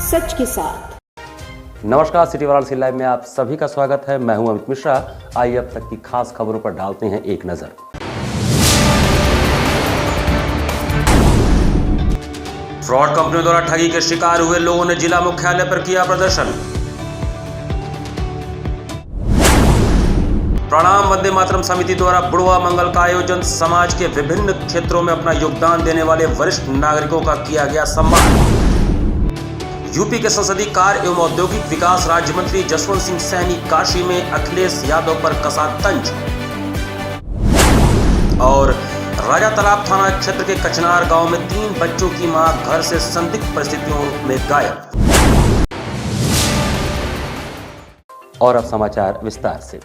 सच के साथ। नमस्कार, सिटी वाराणसी लाइव में आप सभी का स्वागत है। मैं हूं अमित मिश्रा। आइए अब तक की खास खबरों पर डालते हैं एक नजर। फ्रॉड कंपनियों द्वारा ठगी के शिकार हुए लोगों ने जिला मुख्यालय पर किया प्रदर्शन। प्रणाम वंदे मातरम समिति द्वारा बुढ़वा मंगल का आयोजन। समाज के विभिन्न क्षेत्रों में अपना योगदान देने वाले वरिष्ठ नागरिकों का किया गया सम्मान। यूपी के संसदीय कार्य एवं औद्योगिक विकास राज्य मंत्री जसवंत सिंह सैनी काशी में अखिलेश यादव पर कसा तंज। और राजा तालाब थाना क्षेत्र के कचनार गांव में 3 बच्चों की मां घर से संदिग्ध परिस्थितियों में गायब। और अब समाचार विस्तार से।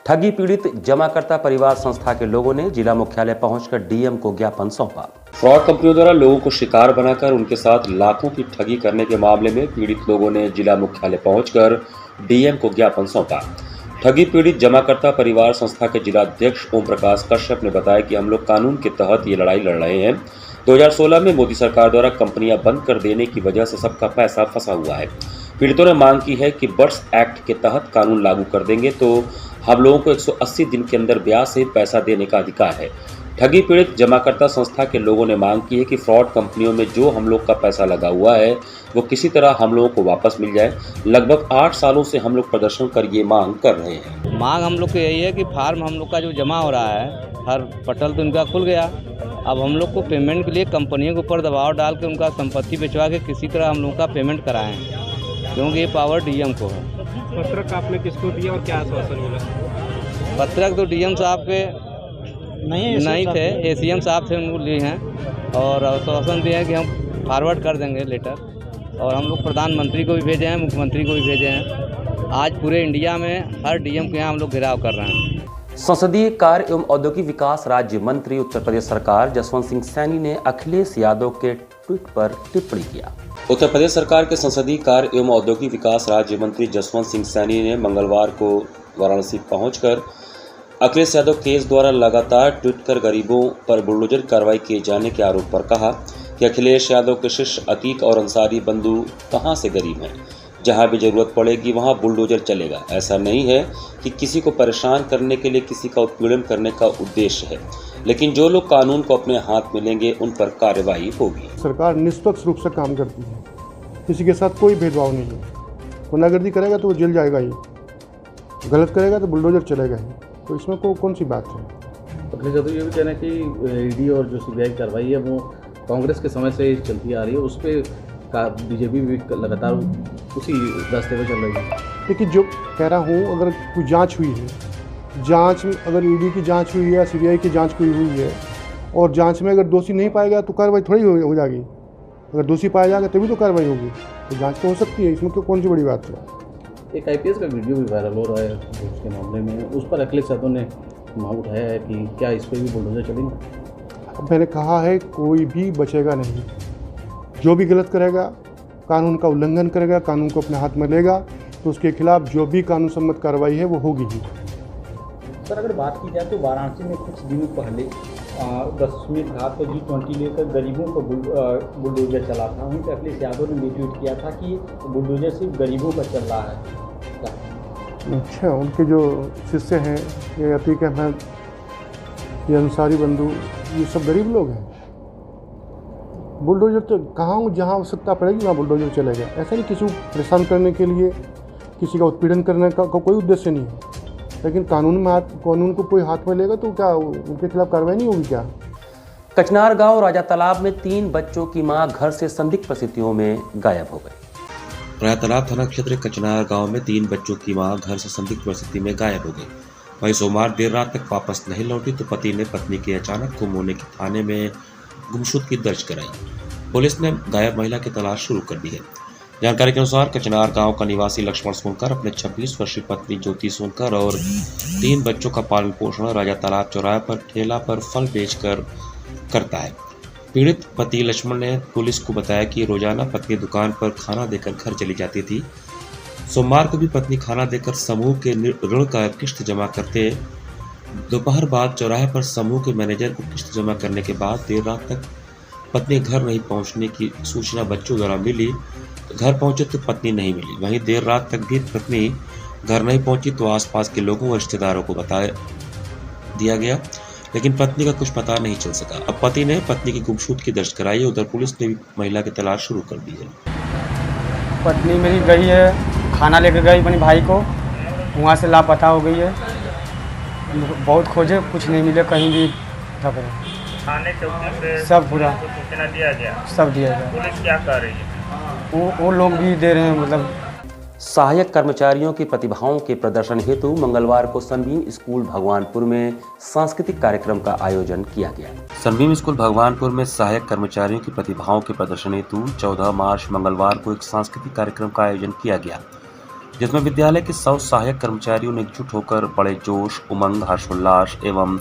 ठगी पीड़ित जमाकर्ता परिवार संस्था के लोगों ने जिला मुख्यालय पहुंचकर डीएम को ज्ञापन सौंपा। फ्रॉड कंपनियों द्वारा लोगों को शिकार बनाकर उनके साथ लाखों की ठगी करने के मामले में पीड़ित लोगों ने जिला मुख्यालय पहुंचकर डीएम को ज्ञापन सौंपा। ठगी पीड़ित जमाकर्ता परिवार संस्था के जिला अध्यक्ष ओम प्रकाश कश्यप ने बताया कि हम लोग कानून के तहत ये लड़ाई लड़ रहे हैं। 2016 में मोदी सरकार द्वारा कंपनियां बंद कर देने की वजह से सबका पैसा फंसा हुआ है। पीड़ितों ने मांग की है कि बर्ड्स एक्ट के तहत कानून लागू कर देंगे तो हम लोगों को 180 दिन के अंदर ब्याज से पैसा देने का अधिकार है। ठगी पीड़ित जमाकर्ता संस्था के लोगों ने मांग की है कि फ्रॉड कंपनियों में जो हम लोग का पैसा लगा हुआ है वो किसी तरह हम लोगों को वापस मिल जाए। लगभग 8 सालों से हम लोग प्रदर्शन कर ये मांग कर रहे हैं। मांग हम लोग को यही है कि फार्म हम लोग का जो जमा हो रहा है, हर पटल तो उनका खुल गया। अब हम लोग को पेमेंट के लिए कंपनियों के ऊपर दबाव डाल के उनका संपत्ति बेचवा के किसी तरह हम लोग का पेमेंट कराएं, क्योंकि ये पावर डीएम को है। पत्रक आपने किसको दिया और क्या आश्वासन मिला? पत्रक तो डीएम साहब के नहीं थे, एसीएम साहब थे, उनको लिए हैं और आश्वासन दिए हैं कि हम फॉरवर्ड कर देंगे लेटर। और हम लोग प्रधानमंत्री को भी भेजे हैं, मुख्यमंत्री को भी भेजे हैं। आज पूरे इंडिया में हर डीएम के यहाँ हम लोग घेराव कर रहे हैं। संसदीय कार्य एवं औद्योगिक विकास राज्य मंत्री उत्तर प्रदेश सरकार जसवंत सिंह सैनी ने अखिलेश यादव के ट्वीट पर टिप्पणी किया। उत्तर प्रदेश सरकार के संसदीय कार्य एवं औद्योगिक विकास राज्य मंत्री जसवंत सिंह सैनी ने मंगलवार को वाराणसी पहुंचकर अखिलेश यादव केस द्वारा लगातार ट्वीट कर गरीबों पर बुलडोजर कार्रवाई किए जाने के आरोप पर कहा कि अखिलेश यादव के शिष्य अतीक और अंसारी बंधु कहां से गरीब हैं। जहां भी जरूरत पड़ेगी वहां बुलडोजर चलेगा। ऐसा नहीं है कि किसी को परेशान करने के लिए किसी का उत्पीड़न करने का उद्देश्य है, लेकिन जो लोग कानून को अपने हाथ में लेंगे उन पर कार्रवाई होगी। सरकार निष्पक्ष रूप से काम करती है, किसी के साथ कोई भेदभाव नहीं है। गुंडागर्दी करेगा तो वो जेल जाएगा ही, गलत करेगा तो बुलडोजर चलेगा ही। तो इसमें कौन सी बात है? अखिलेश यादव ये भी कहना है कि ईडी और जो सीबीआई कार्रवाई है वो कांग्रेस के समय से चलती आ रही है, उस पर बीजेपी भी लगातार उसी रास्ते पर चल रही है। लेकिन जो कह रहा हूँ, अगर कोई जांच हुई है, जांच में अगर ईडी की जांच हुई है या सीबीआई की जांच कोई हुई है और जांच में अगर दोषी नहीं पाया गया तो कार्रवाई थोड़ी हो जाएगी। अगर दोषी पाया जाएगा तभी तो कार्रवाई होगी। तो जाँच तो हो सकती है, इसमें तो कौन सी बड़ी बात है। एक आईपीएस का वीडियो भी वायरल हो रहा है उसके मामले में, उस पर अखिलेश यादव ने मांग उठाया है कि क्या इस पर भी बुलडोजर चलेंगे। अब मैंने कहा है कोई भी बचेगा नहीं। जो भी गलत करेगा, कानून का उल्लंघन करेगा, कानून को अपने हाथ में लेगा तो उसके खिलाफ जो भी कानून सम्मत कार्रवाई है वो होगी ही। सर, अगर बात की जाए तो वाराणसी में कुछ दिनों पहले दशमेश घाट पर G20 लेकर गरीबों को बुलडोजर चला था। वहीं पर अखिलेश यादव ने भी ट्वीट किया था कि बुलडोजर सिर्फ गरीबों का चल रहा है। अच्छा, उनके जो शिष्य हैं, ये अतीक अहमद, ये अंसारी बंधु, ये सब गरीब लोग हैं। बुलडोजर तो कहाँ, जहाँ आवश्यकता पड़ेगी वहाँ बुलडोजर चलेगा। ऐसा नहीं किसी को परेशान करने के लिए, किसी का उत्पीड़न करने का कोई उद्देश्य नहीं है। लेकिन कानून को कोई हाथ में लेगा तो क्या उनके खिलाफ कार्रवाई नहीं होगी क्या? कचनार गांव राजा तालाब में 3 बच्चों की मां घर से संदिग्ध परिस्थितियों में गायब हो गई। राजा तालाब थाना क्षेत्र कचनार गांव में 3 बच्चों की मां घर से संदिग्ध परिस्थिति में गायब हो गई। वहीं सोमवार देर रात तक वापस नहीं लौटी तो पति ने पत्नी के अचानक गुम होने की थाने में गुमशुदगी दर्ज कराई। पुलिस ने गायब महिला की तलाश शुरू कर दी है। जानकारी के अनुसार कचनार गांव का निवासी लक्ष्मण सोनकर अपने 26 वर्षीय पत्नी ज्योति सोनकर और 3 बच्चों का पालन पोषण राजा तालाब चौराहे पर ठेला पर फल बेचकर करता है। पीड़ित पति लक्ष्मण ने पुलिस को बताया कि रोजाना पत्नी दुकान पर खाना देकर घर चली जाती थी। सोमवार को भी पत्नी खाना देकर समूह के ऋण का किस्त जमा करते। दोपहर बाद चौराहे पर समूह के मैनेजर को किस्त जमा करने के बाद देर रात तक पत्नी घर नहीं पहुंचने की सूचना बच्चों द्वारा मिली तो घर पहुंचे तो पत्नी नहीं मिली। वहीं देर रात तक भी पत्नी घर नहीं पहुंची तो आसपास के लोगों व रिश्तेदारों को बता दिया गया, लेकिन पत्नी का कुछ पता नहीं चल सका। अब पति ने पत्नी की गुमशुदगी दर्ज कराई है। उधर पुलिस ने भी महिला की तलाश शुरू कर दी है। पत्नी मेरी गई है, खाना लेकर गई अपने भाई को, वहाँ से लापता हो गई है। बहुत खोजे, कुछ नहीं मिले कहीं भी। थाने चौकी पे सब पूरा सूचना दिया गया, सब दिया गया। पुलिस क्या कर रही है? वो लोग भी दे रहे हैं, मतलब सहायक कर्मचारियों की प्रतिभाओं के प्रदर्शन हेतु मंगलवार को सनबीम स्कूल भगवानपुर में सांस्कृतिक कार्यक्रम का आयोजन किया गया। सनबीम स्कूल भगवानपुर में सहायक कर्मचारियों की प्रतिभाओं के प्रदर्शन हेतु 14 मार्च मंगलवार को एक सांस्कृतिक कार्यक्रम का आयोजन किया गया, जिसमें विद्यालय के 100 सहायक कर्मचारियों ने एकजुट होकर बड़े जोश, उमंग, हर्षोल्लास एवं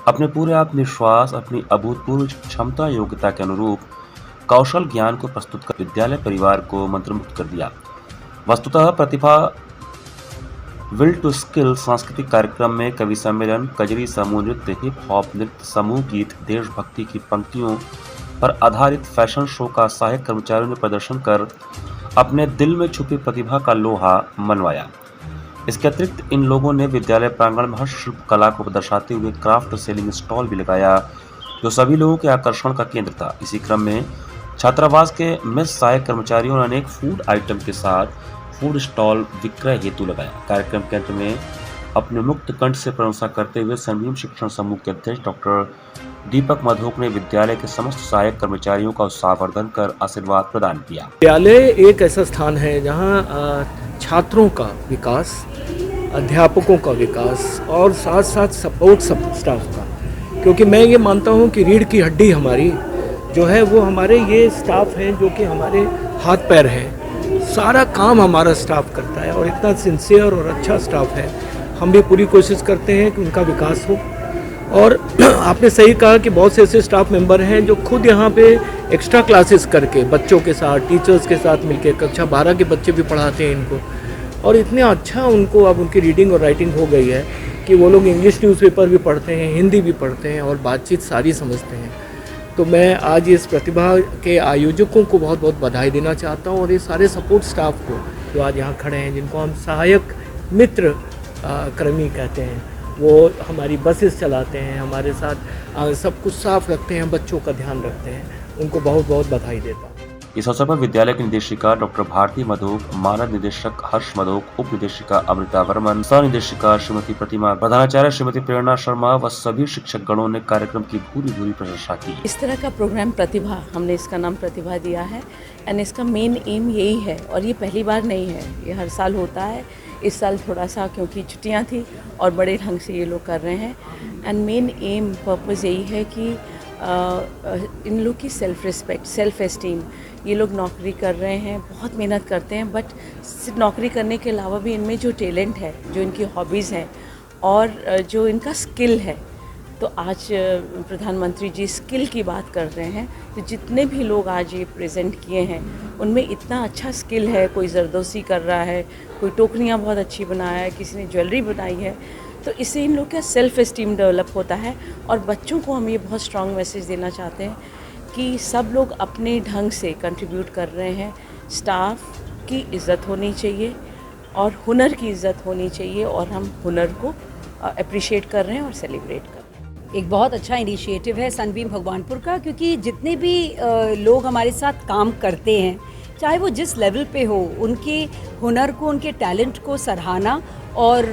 अपने पूरे आत्मविश्वास, अपनी अभूतपूर्व क्षमता, योग्यता के अनुरूप कौशल ज्ञान को प्रस्तुत कर विद्यालय परिवार को मंत्रमुग्ध कर दिया। वस्तुतः प्रतिभा विल टू स्किल सांस्कृतिक कार्यक्रम में कवि सम्मेलन, कजरी समूह नृत्य, हिप हॉप नृत्य, समूह गीत, देशभक्ति की पंक्तियों पर आधारित फैशन शो का सहायक कर्मचारियों ने प्रदर्शन कर अपने दिल में छुपी प्रतिभा का लोहा मनवाया। इसके अतिरिक्त इन लोगों ने विद्यालय प्रांगण में हस्तशिल्प कला को दर्शाते हुए क्राफ्ट सेलिंग स्टॉल भी लगाया, जो सभी लोगों के आकर्षण का केंद्र था। इसी क्रम में छात्रावास के मेस सहायक कर्मचारियों ने अनेक फूड आइटम के साथ फूड स्टॉल विक्रय हेतु लगाया। कार्यक्रम के अंत में अपने मुक्त कंठ से प्रशंसा करते हुए सनबीम शिक्षण समूह के अध्यक्ष डॉक्टर दीपक मधोक ने विद्यालय के समस्त सहायक कर्मचारियों का उत्साहवर्धन कर आशीर्वाद प्रदान किया। विद्यालय एक ऐसा स्थान है जहाँ छात्रों का विकास, अध्यापकों का विकास और साथ साथ सपोर्ट स्टाफ का, क्योंकि मैं ये मानता हूँ कि रीढ़ की हड्डी हमारी जो है वो हमारे ये स्टाफ हैं, जो कि हमारे हाथ पैर हैं। सारा काम हमारा स्टाफ करता है और इतना सिंसियर और अच्छा स्टाफ है। हम भी पूरी कोशिश करते हैं कि उनका विकास हो। और आपने सही कहा कि बहुत से ऐसे स्टाफ मेंबर हैं जो खुद यहाँ पे एक्स्ट्रा क्लासेस करके बच्चों के साथ, टीचर्स के साथ मिलकर, कक्षा 12 के बच्चे भी पढ़ाते हैं इनको, और इतने अच्छा उनको अब उनकी रीडिंग और राइटिंग हो गई है कि वो लोग इंग्लिश न्यूज़पेपर भी पढ़ते हैं, हिंदी भी पढ़ते हैं और बातचीत सारी समझते हैं। तो मैं आज इस प्रतिभा के आयोजकों को बहुत बहुत बधाई देना चाहता हूँ, और ये सारे सपोर्ट स्टाफ को जो आज यहाँ खड़े हैं, जिनको हम सहायक मित्र कर्मी कहते हैं, वो हमारी बसेस चलाते हैं, हमारे साथ सब कुछ साफ रखते हैं, बच्चों का ध्यान रखते हैं, उनको बहुत बहुत बधाई देता हूँ। इस अवसर पर विद्यालय की निदेशिका डॉक्टर भारती मधोक, मानद निदेशक हर्ष मधोक, उप निदेशिका अमृता वर्मन, सह निदेशिका श्रीमती प्रतिमा, प्रधानाचार्य श्रीमती प्रेरणा शर्मा व सभी शिक्षक गणों ने कार्यक्रम की भूरी प्रशंसा की। इस तरह का प्रोग्राम प्रतिभा, हमने इसका नाम प्रतिभा दिया है, एंड इसका मेन एम यही है, और ये पहली बार नहीं है, ये हर साल होता है। इस साल थोड़ा सा क्योंकि छुट्टियां थी और बड़े ढंग से ये लोग कर रहे हैं, एंड मेन एम पर्पज़ यही है कि इन लोग की सेल्फ रिस्पेक्ट, सेल्फ एस्टीम, ये लोग नौकरी कर रहे हैं, बहुत मेहनत करते हैं, बट सिर्फ नौकरी करने के अलावा भी इनमें जो टैलेंट है, जो इनकी हॉबीज़ हैं और जो इनका स्किल है, तो आज प्रधानमंत्री जी स्किल की बात कर रहे हैं। तो जितने भी लोग आज ये प्रेजेंट किए हैं उनमें इतना अच्छा स्किल है, कोई जरदोसी कर रहा है, कोई टोकरियाँ बहुत अच्छी बनाया है, किसी ने ज्वेलरी बनाई है, तो इससे इन लोग का सेल्फ एस्टीम डेवलप होता है। और बच्चों को हम ये बहुत स्ट्रॉन्ग मैसेज देना चाहते हैं कि सब लोग अपने ढंग से कंट्रीब्यूट कर रहे हैं। स्टाफ की इज़्ज़त होनी चाहिए और हुनर की इज़्ज़त होनी चाहिए, और हम हुनर को अप्रिशिएट कर रहे हैं और सेलिब्रेट कर रहे हैं। एक बहुत अच्छा इनिशिएटिव है सनबीम भगवानपुर का, क्योंकि जितने भी लोग हमारे साथ काम करते हैं, चाहे वो जिस लेवल पे हो, उनके हुनर को, उनके टैलेंट को सराहना और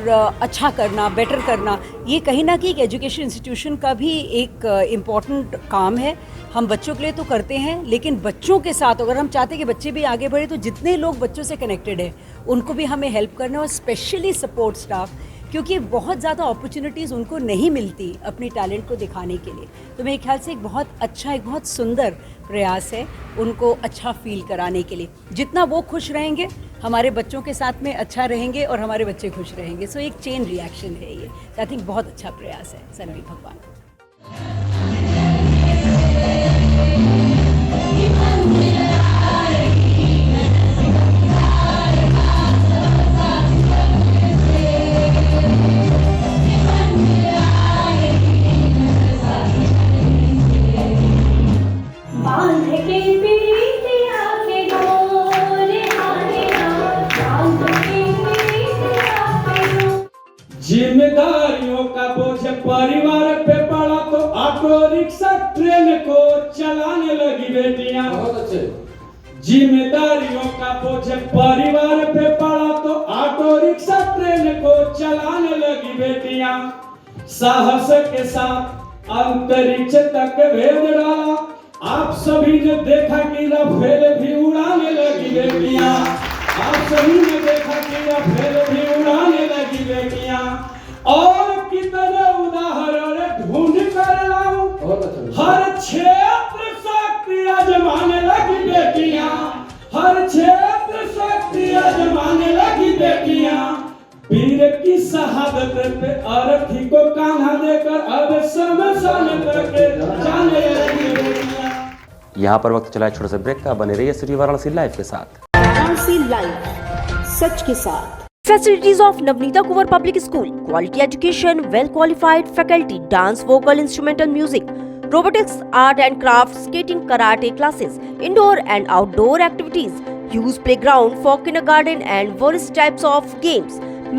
अच्छा करना, बेटर करना, ये कहीं ना कहीं एजुकेशन इंस्टीट्यूशन का भी एक इम्पॉर्टेंट काम है। हम बच्चों के लिए तो करते हैं, लेकिन बच्चों के साथ अगर हम चाहते हैं कि बच्चे भी आगे बढ़े, तो जितने लोग बच्चों से कनेक्टेड हैं उनको भी हमें हेल्प करना, और स्पेशली सपोर्ट स्टाफ, क्योंकि बहुत ज़्यादा अपॉर्चुनिटीज़ उनको नहीं मिलती अपने टैलेंट को दिखाने के लिए। तो मेरे ख्याल से एक बहुत अच्छा, एक बहुत सुंदर प्रयास है उनको अच्छा फील कराने के लिए। जितना वो खुश रहेंगे, हमारे बच्चों के साथ में अच्छा रहेंगे और हमारे बच्चे खुश रहेंगे। सो एक चेन रिएक्शन है ये। आई थिंक बहुत अच्छा प्रयास है सनबीम भगवान। जिम्मेदारियों का बोझ परिवार पे पड़ा तो ऑटो रिक्शा ट्रेन को चलाने लगी बेटियां। जिम्मेदारियों का बोझ परिवार पे पड़ा तो ऑटो रिक्शा ट्रेन को चलाने लगी बेटियां। साहस के साथ अंतरिक्ष तक भेज डाला, आप सभी ने देखा कि राफेल भी उड़ाने लगी बेटियां। आप सभी ने देखा कि राफेल भी उड़ाने लगी बेटियां। और कितने उदाहरण ढूंढ कर लाऊं, हर क्षेत्र शक्ति आजमाने लगी बेटियां। हर क्षेत्र शक्ति आजमाने लगी बेटियां। वीर की शहादत पे अर्थी को कान्हा देकर अब शमशान तक जाने लगी बेटियां। यहाँ पर वक्त चला है छोटे से ब्रेक का, बने रहिए सिटी वाराणसी लाइव के साथ। वाराणसी लाइव, सच के साथ। Facilities of Navneeta Kuvar Public School, quality education, well qualified faculty, dance, vocal, instrumental music, robotics, art and crafts, skating, karate classes, indoor and outdoor activities, use playground for kindergarten and various types of games,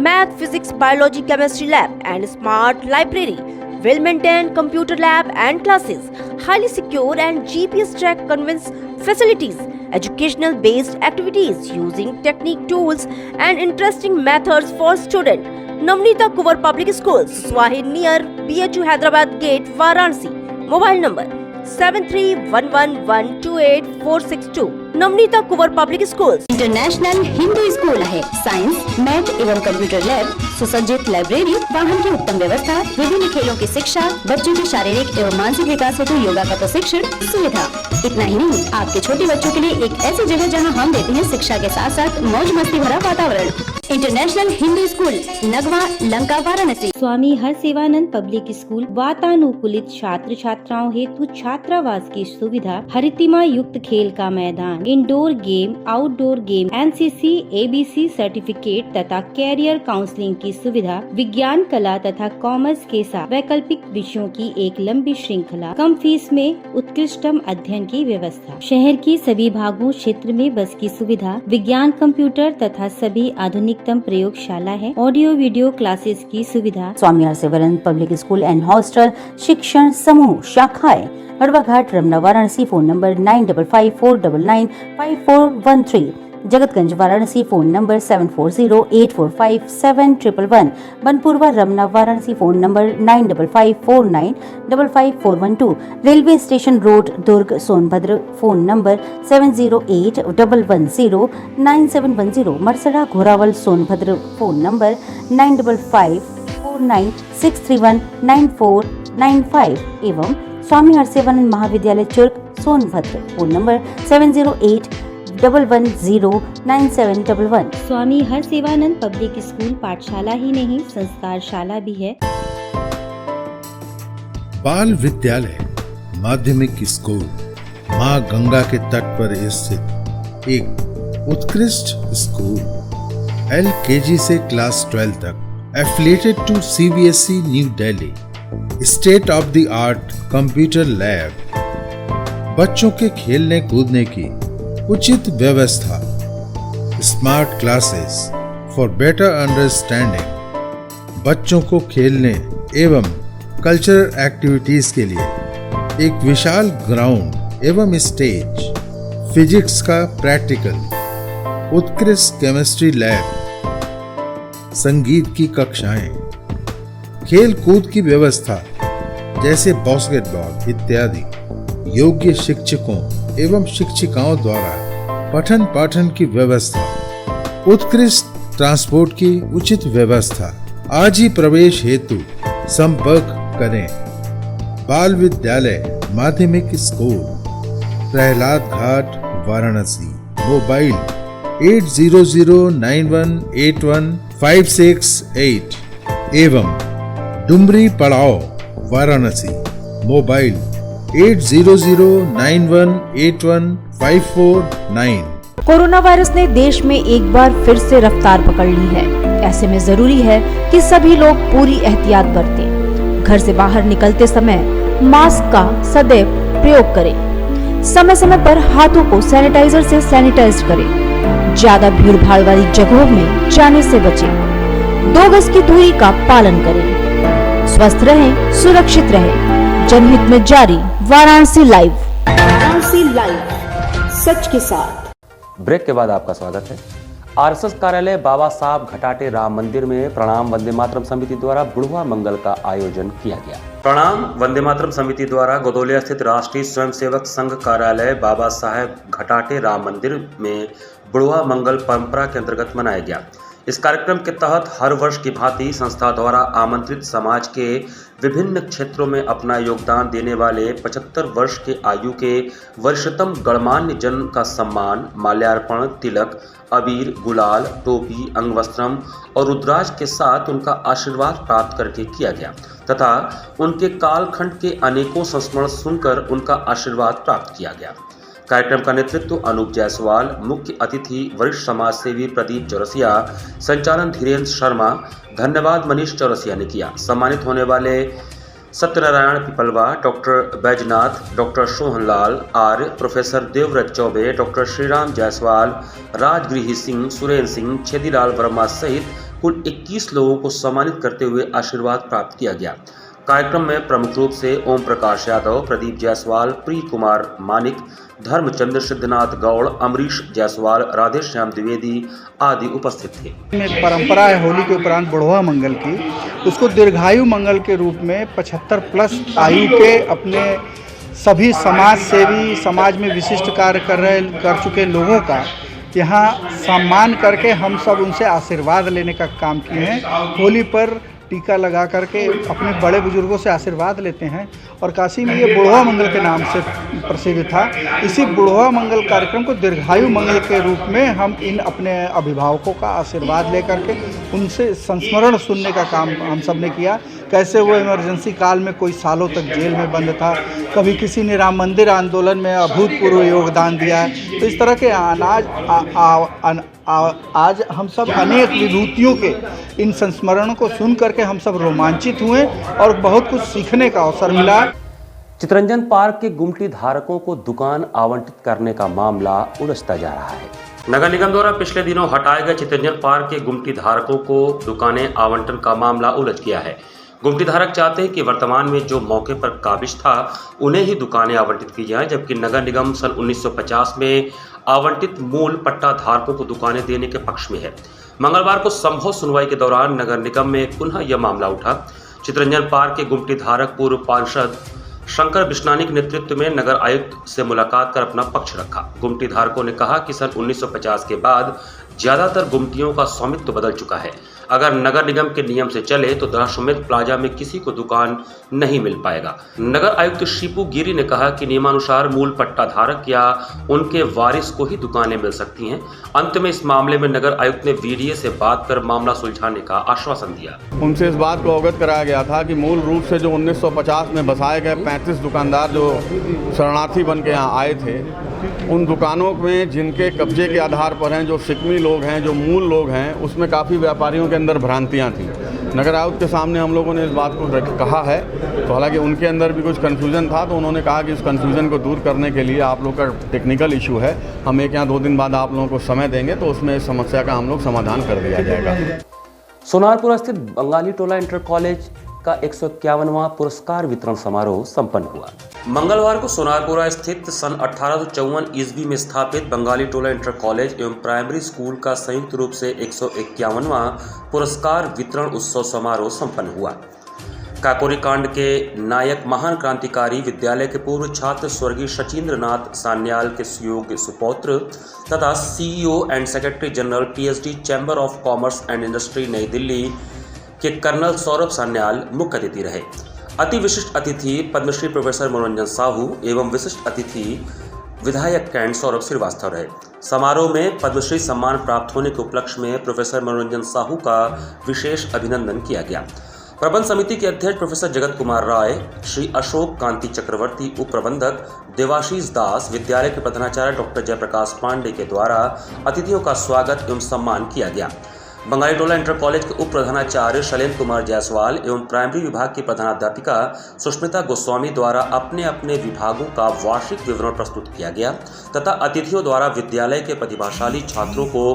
math, physics, biology, chemistry lab and smart library, well maintained computer lab and classes, highly secure and GPS track conveyance facilities, educational based activities using technique tools and interesting methods for students. Navneeta Kuvar Public Schools, Swahi near BHU Hyderabad Gate, Varanasi. Mobile number 7311128462. Navneeta Kuvar Public Schools. International Hindu school है। Science, math एवं computer lab, सुसज्जित library, वाहन की उत्तम व्यवस्था, विभिन्न खेलों की शिक्षा, बच्चों के शारीरिक एवं मानसिक विकास हेतु योगा का प्रशिक्षण सुविधा। इतना ही नहीं, आपके छोटे बच्चों के लिए एक ऐसी जगह जहां हम देते हैं शिक्षा के साथ साथ मौज मस्ती भरा वातावरण। International Hindu school, Nagwa, Lanka, Varanasi. Swami Harsevanand public school, वातानुकूलित छात्र छात्राओं हेतु छात्रावास की सुविधा, हरितिमा युक्त खेल का मैदान, indoor game, outdoor game, NCC, ABC certificate तथा कैरियर काउंसलिंग की सुविधा, विज्ञान, कला तथा कॉमर्स के साथ वैकल्पिक विषयों की एक लंबी श्रृंखला, कम फीस में उत्कृष्टम अध्ययन की व्यवस्था, शहर की सभी भागों क्षेत्र में बस की सुविधा, विज्ञान, कंप्यूटर तथा सभी आधुनिकतम प्रयोगशाला है, ऑडियो वीडियो क्लासेस की सुविधा। Swami Harsevanand public school and hostel शिक्षण समूह शाखाएं Harwa Ghat, Ramna, Varanasi. Phone number 9554995413। Jagatganj, Varanasi. Phone number 7408457111। Banpurwa, Ramna, Varanasi. Phone number 9554955412। Railway station road, Durg, Sonbhadra. Phone number 7081109710। Marsara, Ghorawal, Sonbhadra. Phone number 955496319495 एवं स्वामी हरसेवानंद महाविद्यालय Churk, Sonbhadra. Phone number 7081109711। Swami Harsevanand public school पाठशाला ही नहीं, संस्कारशाला भी है। बाल विद्यालय माध्यमिक स्कूल, मां गंगा के तट पर स्थित एक उत्कृष्ट स्कूल, LKG से क्लास 12 तक, affiliated to CBSE New Delhi, state of the art computer lab, बच्चों के खेलने कूदने की उचित व्यवस्था, smart classes for better understanding, बच्चों को खेलने एवं कल्चरल एक्टिविटीज के लिए एक विशाल ग्राउंड एवं स्टेज, फिजिक्स का प्रैक्टिकल, उत्कृष्ट केमिस्ट्री लैब, संगीत की कक्षाएं, खेल कूद की व्यवस्था जैसे बास्केटबॉल इत्यादि, योग्य शिक्षकों एवं शिक्षिकाओं द्वारा पठन पाठन की व्यवस्था, उत्कृष्ट ट्रांसपोर्ट की उचित व्यवस्था। आज ही प्रवेश हेतु संपर्क करें। बाल विद्यालय माध्यमिक स्कूल, प्रहलाद घाट, वाराणसी। मोबाइल 8009181568 एवं डुमरी पड़ाव, वाराणसी। मोबाइल 8009181549। कोरोना वायरस ने देश में एक बार फिर से रफ्तार पकड़ ली है। ऐसे में जरूरी है कि सभी लोग पूरी एहतियात बरतें। घर से बाहर निकलते समय मास्क का सदैव प्रयोग करें। समय समय पर हाथों को सैनिटाइजर से सैनिटाइज करें। ज्यादा भीड़ भाड़ वाली जगहों में जाने से बचें। 2 गज की दूरी का पालन करें। स्वस्थ रहें, सुरक्षित रहें। जनहित में जारी वाराणसी लाइव। वाराणसी लाइव, सच के साथ। ब्रेक के बाद आपका स्वागत है। आरएसएस कार्यालय बाबा साहब घटाटे राम मंदिर में प्रणाम वंदे मातरम समिति द्वारा बुढ़वा मंगल का आयोजन किया गया। प्रणाम वंदे मातरम समिति द्वारा गोदोलिया स्थित राष्ट्रीय स्वयंसेवक संघ कार्यालय बाबा साहब घटाटे राम मंदिर में बुढ़वा मंगल परंपरा के अंतर्गत मनाया गया। इस कार्यक्रम के तहत हर वर्ष की भांति संस्था द्वारा आमंत्रित समाज के विभिन्न क्षेत्रों में अपना योगदान देने वाले 75 वर्ष के आयु के वरिष्ठतम गणमान्य जन का सम्मान माल्यार्पण, तिलक, अबीर, गुलाल, टोपी, अंगवस्त्रम और रुद्राक्ष के साथ उनका आशीर्वाद प्राप्त करके किया गया तथा उनके कालखंड के अनेकों संस्मरण सुनकर उनका आशीर्वाद प्राप्त किया गया। कार्यक्रम का नेतृत्व अनूप जायसवाल, मुख्य अतिथि वरिष्ठ समाज सेवी प्रदीप चौरसिया, संचालन धीरेन्द्र शर्मा, धन्यवाद मनीष चौरसिया ने किया। सम्मानित होने वाले सत्यनारायण पिपलवा, डॉक्टर बैजनाथ, डॉक्टर सोहनलाल आर्य, प्रोफेसर देवव्रत चौबे, डॉक्टर श्रीराम जायसवाल, राजगृही सिंह, सुरेंद्र सिंह, छेदीलाल वर्मा सहित कुल 21 लोगों को सम्मानित करते हुए आशीर्वाद प्राप्त किया गया। कार्यक्रम में प्रमुख रूप से ओम प्रकाश यादव, प्रदीप जायसवाल, प्रिय कुमार मानिक, धर्मचंद्र सिद्धनाथ गौड़, अमरीश जायसवाल, राधेश्याम द्विवेदी आदि उपस्थित थे। एक परंपरा है होली के उपरांत बुढ़वा मंगल की, उसको दीर्घायु मंगल के रूप में 75 प्लस आयु के अपने सभी समाज सेवी, समाज में विशिष्ट कार्य कर चुके लोगों का यहाँ सम्मान करके हम सब उनसे आशीर्वाद लेने का काम किए हैं। होली पर टीका लगा करके अपने बड़े बुजुर्गों से आशीर्वाद लेते हैं और काशी में ये बुढ़वा मंगल के नाम से प्रसिद्ध था। इसी बुढ़वा मंगल कार्यक्रम को दीर्घायु मंगल के रूप में हम इन अपने अभिभावकों का आशीर्वाद लेकर के उनसे संस्मरण सुनने का काम हम सब ने किया। कैसे वो इमरजेंसी काल में कोई सालों तक जेल में बंद था, कभी किसी ने राम मंदिर आंदोलन में अभूतपूर्व योगदान दिया है। तो इस तरह के आज हम सब अनेक विभूतियों के इन संस्मरणों को सुन करके हम सब रोमांचित हुए और बहुत कुछ सीखने का अवसर मिला। चितरंजन पार्क के गुमटी धारकों को दुकान आवंटित करने का मामला उलझता जा रहा है। नगर निगम द्वारा पिछले दिनों हटाए गए चितरंजन पार्क के गुमटी धारकों को दुकानें आवंटन का मामला उलझ गया है। गुमटी धारक चाहते हैं कि वर्तमान में जो मौके पर काबिज था उन्हें ही दुकानें आवंटित की जाएं, जबकि नगर निगम सन 1950 में आवंटित मूल पट्टा धारकों को दुकानें देने के पक्ष में है। मंगलवार को संभव सुनवाई के दौरान नगर निगम में पुनः यह मामला उठा। चितरंजन पार्क के गुमटी धारक पूर्व पार्षद शंकर बिश्नानी के नेतृत्व में नगर आयुक्त से मुलाकात कर अपना पक्ष रखा। गुमटी धारकों ने कहा कि सन 1950 के बाद ज्यादातर गुमटियों का स्वामित्व बदल चुका है। अगर नगर निगम के नियम से चले तो दशाश्वमेध प्लाजा में किसी को दुकान नहीं मिल पाएगा। नगर आयुक्त शिपू गिरी ने कहा कि नियमानुसार मूल पट्टा धारक या उनके वारिस को ही दुकानें मिल सकती हैं। अंत में इस मामले में नगर आयुक्त ने वीडीए से बात कर मामला सुलझाने का आश्वासन दिया। उनसे इस बात को अवगत कराया गया था कि मूल रूप से जो 1950 में बसाए गए 35 दुकानदार जो शरणार्थी बन के यहाँ आए थे, उन दुकानों में जिनके कब्जे के आधार पर हैं, जो शिकमी लोग हैं, जो मूल लोग हैं, उसमें काफ़ी व्यापारियों के अंदर भ्रांतियां थी। नगर आयुक्त के सामने हम लोगों ने इस बात को कहा है, तो हालांकि उनके अंदर भी कुछ कन्फ्यूज़न था, तो उन्होंने कहा कि इस कन्फ्यूज़न को दूर करने के लिए आप लोग का टेक्निकल इशू है, हम एक या 2 दिन बाद आप लोगों को समय देंगे, तो उसमें इस समस्या का हम लोग समाधान कर दिया जाएगा। सोनारपुर स्थित बंगाली टोला इंटर कॉलेज का 151वां पुरस्कार वितरण समारोह संपन्न हुआ। मंगलवार को सोनारपुरा स्थित सन 1854 ईस्वी में स्थापित बंगाली टोला इंटर कॉलेज एवं प्राइमरी स्कूल का संयुक्त रूप से 151वां पुरस्कार वितरण उत्सव समारोह संपन्न हुआ। काकोरी कांड के नायक महान क्रांतिकारी विद्यालय के पूर्व छात्र स्वर्गीय शचीन्द्र नाथ सान्याल के सुयोग्य सुपौत्र तथा CEO and secretary general PhD chamber of commerce and industry नई दिल्ली के कर्नल सौरभ सान्याल मुख्य अतिथि रहे। अति विशिष्ट अतिथि पद्मश्री प्रोफेसर मनोरंजन साहू एवं विशिष्ट अतिथि विधायक कैंट सौरभ श्रीवास्तव रहे। समारोह में पद्मश्री सम्मान प्राप्त होने के उपलक्ष्य में प्रोफेसर मनोरंजन साहू का विशेष अभिनंदन किया गया। प्रबंध समिति के अध्यक्ष प्रोफेसर जगत कुमार राय, श्री अशोक कांति चक्रवर्ती, उप प्रबंधक देवाशीष दास, विद्यालय के प्रधानाचार्य डॉक्टर जयप्रकाश पांडे के द्वारा अतिथियों का स्वागत एवं सम्मान किया गया। बंगाली टोला इंटर कॉलेज के उप प्रधानाचार्य शैलेंद्र कुमार जायसवाल एवं प्राइमरी विभाग की प्रधानाध्यापिका सुष्मिता गोस्वामी द्वारा अपने अपने विभागों का वार्षिक विवरण प्रस्तुत किया गया तथा अतिथियों द्वारा विद्यालय के प्रतिभाशाली छात्रों को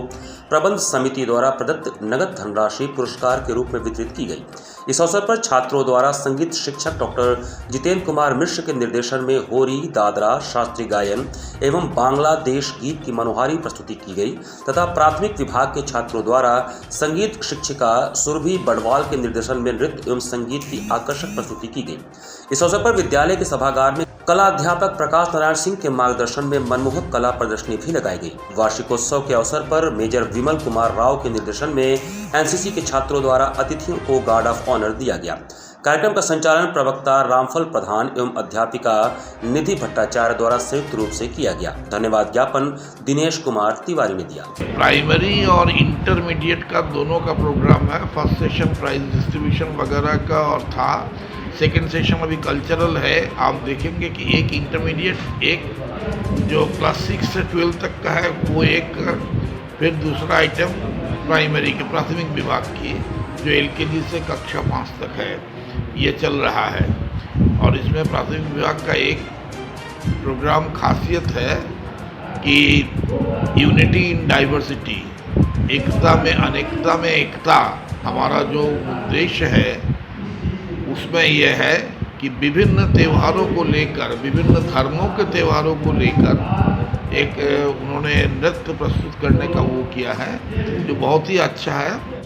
प्रबंध समिति द्वारा प्रदत्त नगद धनराशि पुरस्कार के रूप में वितरित की गई। इस अवसर पर छात्रों द्वारा संगीत शिक्षक डॉक्टर जितेंद्र कुमार मिश्र के निर्देशन में होरी, दादरा, शास्त्रीय गायन एवं बांग्लादेश गीत की मनोहारी प्रस्तुति की गई तथा प्राथमिक विभाग के छात्रों द्वारा संगीत शिक्षिका सुरभि बड़वाल के निर्देशन में नृत्य एवं संगीत की आकर्षक प्रस्तुति की गई। इस अवसर पर विद्यालय के सभागार में कला अध्यापक प्रकाश नारायण सिंह के मार्गदर्शन में मनमोहक कला प्रदर्शनी भी लगाई गई। वार्षिकोत्सव के अवसर पर मेजर विमल कुमार राव के निर्देशन में एनसीसी के छात्रों द्वारा अतिथियों को गार्ड ऑफ ऑनर दिया गया। कार्यक्रम का संचालन प्रवक्ता रामफल प्रधान एवं अध्यापिका निधि भट्टाचार्य द्वारा संयुक्त रूप से किया गया। धन्यवाद ज्ञापन दिनेश कुमार तिवारी ने दिया। प्राइमरी और इंटरमीडिएट का दोनों का प्रोग्राम है। फर्स्ट सेशन प्राइज डिस्ट्रीब्यूशन वगैरह का और था। सेकेंड सेशन अभी कल्चरल है। आप देखेंगे कि एक इंटरमीडिएट, एक जो क्लास 6 से 12 तक का है वो एक, फिर दूसरा आइटम प्राइमरी के प्राथमिक विभाग की जो एलकेजी से कक्षा 5 तक है, ये चल रहा है। और इसमें प्राथमिक विभाग का एक प्रोग्राम खासियत है कि यूनिटी इन डाइवर्सिटी, एकता में अनेकता में एकता, हमारा जो उद्देश्य है उसमें यह है कि विभिन्न त्योहारों को लेकर, विभिन्न धर्मों के त्योहारों को लेकर एक उन्होंने नृत्य प्रस्तुत करने का वो किया है जो बहुत ही अच्छा है।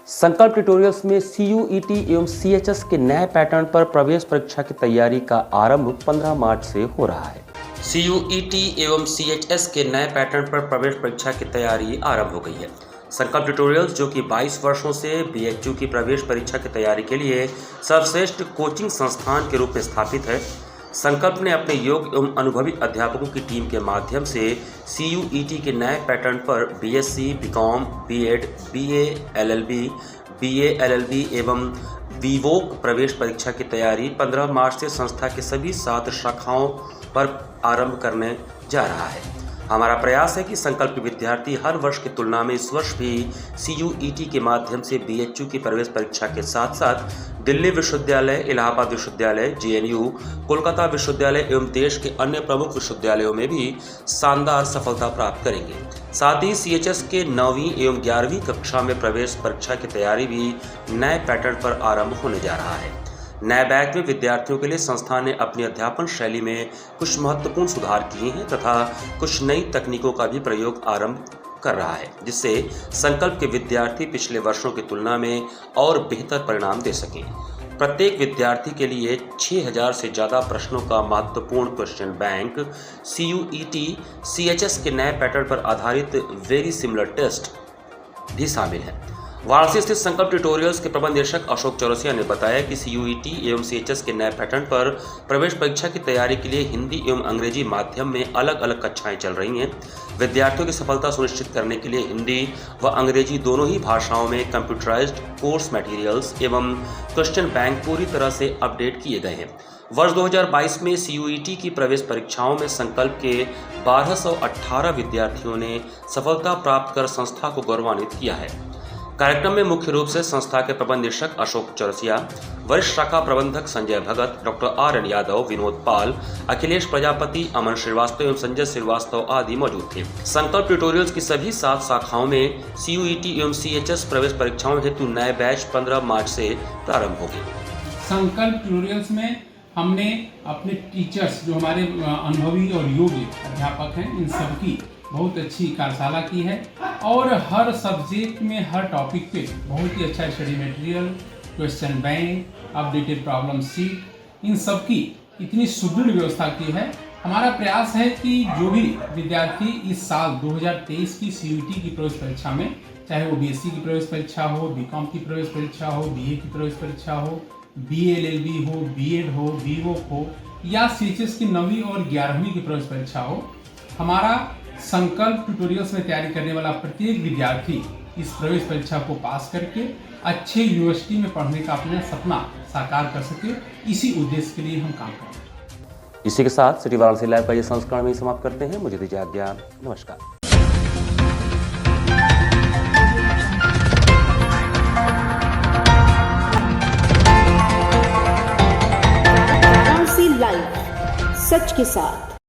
संकल्प ट्यूटोरियल्स में CUET एवं CHS के नए पैटर्न पर प्रवेश परीक्षा की तैयारी का आरंभ 15 मार्च से हो रहा है। CUET एवं CHS के नए पैटर्न पर प्रवेश परीक्षा की तैयारी आरंभ हो गई है। संकल्प ट्यूटोरियल्स जो कि 22 वर्षों से BHU की प्रवेश परीक्षा की तैयारी के लिए सर्वश्रेष्ठ कोचिंग संस्थान के रूप में स्थापित है। संकल्प ने अपने योग्य एवं अनुभवी अध्यापकों की टीम के माध्यम से CUET के नए पैटर्न पर BSc, BCom, B.Ed, BA, LLB, BA, LLB एवं VWOC प्रवेश परीक्षा की तैयारी 15 मार्च से संस्था के सभी 7 शाखाओं पर आरंभ करने जा रहा है। हमारा प्रयास है कि संकल्प के विद्यार्थी हर वर्ष की तुलना में इस वर्ष भी CUET के माध्यम से BHU की प्रवेश परीक्षा के साथ साथ दिल्ली विश्वविद्यालय, इलाहाबाद विश्वविद्यालय, JNU, कोलकाता विश्वविद्यालय एवं देश के अन्य प्रमुख विश्वविद्यालयों में भी शानदार सफलता प्राप्त करेंगे। साथ ही CHS के 9वीं एवं 11वीं कक्षा में प्रवेश परीक्षा की तैयारी भी नए पैटर्न पर आरंभ होने जा रहा है। नए बैच में विद्यार्थियों के लिए संस्था ने अपनी अध्यापन शैली में कुछ महत्वपूर्ण सुधार किए हैं तथा कुछ नई तकनीकों का भी प्रयोग आरंभ कर रहा है, जिससे संकल्प के विद्यार्थी पिछले वर्षों की तुलना में और बेहतर परिणाम दे सकें। प्रत्येक विद्यार्थी के लिए 6000 से ज़्यादा प्रश्नों का महत्वपूर्ण क्वेश्चन बैंक, CUET CHS के नए पैटर्न पर आधारित वेरी सिमिलर टेस्ट भी शामिल है। वाराणसी स्थित संकल्प ट्यूटोरियल्स के प्रबंध निदेशक अशोक चौरसिया ने बताया कि CUET एवं CHS के नए पैटर्न पर प्रवेश परीक्षा की तैयारी के लिए हिंदी एवं अंग्रेजी माध्यम में अलग अलग कक्षाएं चल रही हैं। विद्यार्थियों की सफलता सुनिश्चित करने के लिए हिंदी व अंग्रेजी दोनों ही भाषाओं में कंप्यूटराइज्ड कोर्स मटेरियल्स एवं क्वेश्चन बैंक पूरी तरह से अपडेट किए गए हैं। वर्ष 2022 में CUET की प्रवेश परीक्षाओं में संकल्प के 1218 विद्यार्थियों ने सफलता प्राप्त कर संस्था को गौरवान्वित किया है। कार्यक्रम में मुख्य रूप से संस्था के प्रबंध निदेशक अशोक चौरसिया, वरिष्ठ शाखा प्रबंधक संजय भगत, डॉक्टर RN यादव, विनोद पाल, अखिलेश प्रजापति, अमन श्रीवास्तव एवं संजय श्रीवास्तव आदि मौजूद थे। संकल्प ट्यूटोरियल्स की सभी 7 शाखाओं में CUET एवं CHS प्रवेश परीक्षाओं हेतु नए बैच 15 मार्च से प्रारंभ होंगे। संकल्प ट्यूटोरियल्स में हमने अपने टीचर्स जो हमारे अनुभवी और योग्य अध्यापक हैं, इन सबकी बहुत अच्छी कार्यशाला की है और हर सब्जेक्ट में हर टॉपिक पे बहुत ही अच्छा study material, question bank, updated problem sheet, इन सब की इतनी सुदृढ़ व्यवस्था की है। हमारा प्रयास है कि जो भी विद्यार्थी इस साल 2023 की CUET की प्रवेश परीक्षा में, चाहे वो BSc की प्रवेश परीक्षा हो, BCom की प्रवेश परीक्षा हो, BA की प्रवेश परीक्षा हो, BA LLB हो, B.Ed हो, VWOC हो या CHS की 9वीं और 11वीं की प्रवेश परीक्षा हो, हमारा संकल्प ट्यूटोरियल्स में तैयारी करने वाला प्रत्येक विद्यार्थी इस प्रवेश परीक्षा को पास करके अच्छे यूनिवर्सिटी में पढ़ने का अपना सपना साकार कर सके, इसी उद्देश्य के लिए हम काम कर रहे हैं। इसी के साथ सिटी वाराणसी लाइव का ये संस्करण में समाप्त करते हैं। मुझे दीजिए आज्ञा। नमस्कार। सच के साथ।